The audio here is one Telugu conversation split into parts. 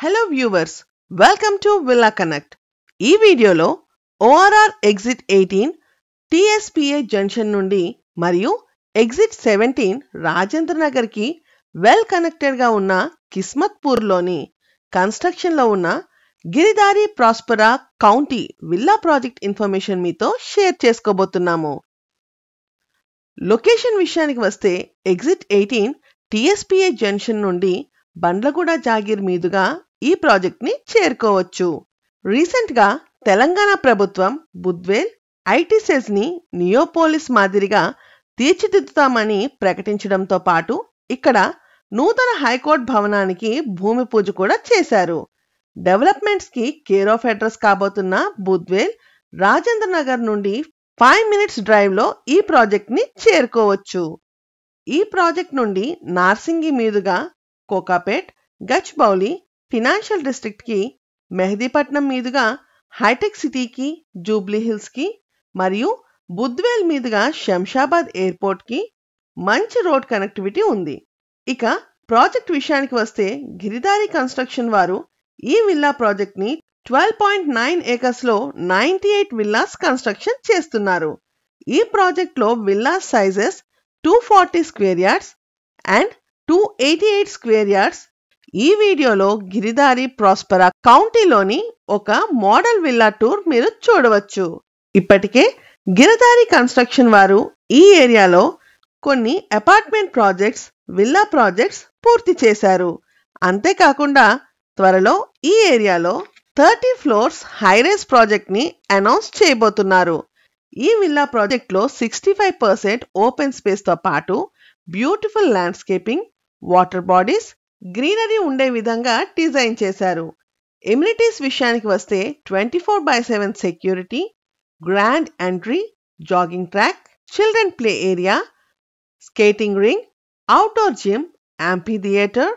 Hello viewers, welcome to villa connect. ఈ వీడియోలో ORR ఎగ్జిట్ 18 TSPA జంక్షన్ నుండి మరియు ఎగ్జిట్ 17 రాజేంద్ర నగర్ కి వెల్ కనెక్టెడ్ గా ఉన్న కిస్మత్పూర్లోని కన్స్ట్రక్షన్లో ఉన్న Giridhari ప్రాస్పరా county villa project information మీతో షేర్ చేసుకోబోతున్నాము. లొకేషన్ విషయానికి వస్తే ఎగ్జిట్ 18 TSPA జంక్షన్ నుండి బండ్లగూడ జాగీర్ మీదుగా ఈ ప్రాజెక్ట్ ని చేరుకోవచ్చు. రీసెంట్ గా తెలంగాణ ప్రభుత్వం బుద్వేల్ ఐటీ సెజ్ ని నియోపోలిస్ మాదిరిగా తీర్చిదిద్దుతామని ప్రకటించడంతో పాటు ఇక్కడ నూతన హైకోర్టు భవనానికి భూమి పూజ కూడా చేశారు. డెవలప్మెంట్స్ కి కేర్ ఆఫ్ అడ్రస్ కాబోతున్న బుద్వేల్ రాజేంద్ర నగర్ నుండి 5 minutes డ్రైవ్ లో ఈ ప్రాజెక్ట్ ని చేరుకోవచ్చు. ఈ ప్రాజెక్ట్ నుండి నార్సింగి మీదుగా కోకాపేట్, గచ్బౌలి ఫినాన్షియల్ డిస్ట్రిక్ట్ కి, మెహదీపట్నం మీదుగా హైటెక్ సిటీకి, జూబ్లీ హిల్స్ కి మరియు బుద్వేల్ మీదుగా శంషాబాద్ ఎయిర్పోర్ట్ కి మంచి రోడ్ కనెక్టివిటీ ఉంది. ఇక ప్రాజెక్ట్ విషయానికి వస్తే గిరిదారి కన్స్ట్రక్షన్ వారు ఈ విల్లా ప్రాజెక్ట్ ని 12.9 acres లో 98 విల్లాస్ కన్స్ట్రక్షన్ చేస్తున్నారు. ఈ ప్రాజెక్ట్ లో villa sizes 240 square yards and 288 square yards. ఈ వీడియోలో గిరిదారి ప్రాస్పరా కౌంటీలోని ఒక మోడల్ విల్లా టూర్ మీరు చూడవచ్చు. ఇప్పటికే గిరిదారి కన్స్ట్రక్షన్ వారు ఈ ఏరియాలో కొన్ని అపార్ట్మెంట్ ప్రాజెక్ట్స్, విల్లా ప్రాజెక్ట్స్ పూర్తి చేశారు. అంతేకాకుండా త్వరలో ఈ ఏరియాలో 30 floors హైరేస్ ప్రాజెక్ట్ ని అనౌన్స్ చేయబోతున్నారు. ఈ విల్లా ప్రాజెక్ట్ లో 65% ఓపెన్ స్పేస్ తో పాటు beautiful landscaping, water bodies, greenery ఉండే విధంగా డిజైన్ చేశారు. ఎమ్యూనిటీస్ విషయానికి వస్తే 24/7 security, grand entry, jogging track, children play area, skating ring, outdoor gym, amphi theatre,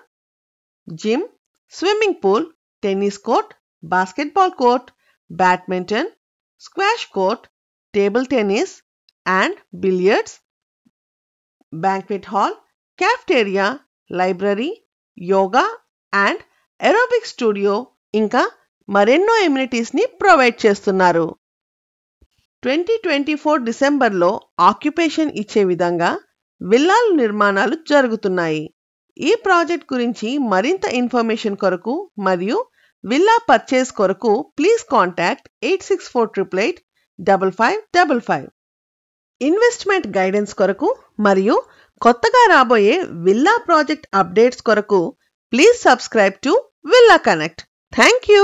gym, swimming pool, tennis court, basketball court, badminton, squash court, table tennis and billiards, banquet hall, cafeteria, library, yoga and aerobic studio ఇంకా మరెన్నో ఎమ్యూనిటీస్ ని ప్రొవైడ్ చేస్తున్నారు. 2024 డిసెంబర్లో ఆక్యుపేషన్ ఇచ్చే విధంగా విల్లాల నిర్మాణాలు జరుగుతున్నాయి. ఈ ప్రాజెక్ట్ గురించి మరింత ఇన్ఫర్మేషన్ కొరకు మరియు విల్లా పర్చేస్ కొరకు ప్లీజ్ కాంటాక్ట్ 8648885555. ఇన్వెస్ట్మెంట్ గైడెన్స్ కొరకు మరియు కొత్తగా రాబోయే విల్లా ప్రాజెక్ట్ అప్డేట్స్ కొరకు please subscribe to villa connect. Thank you.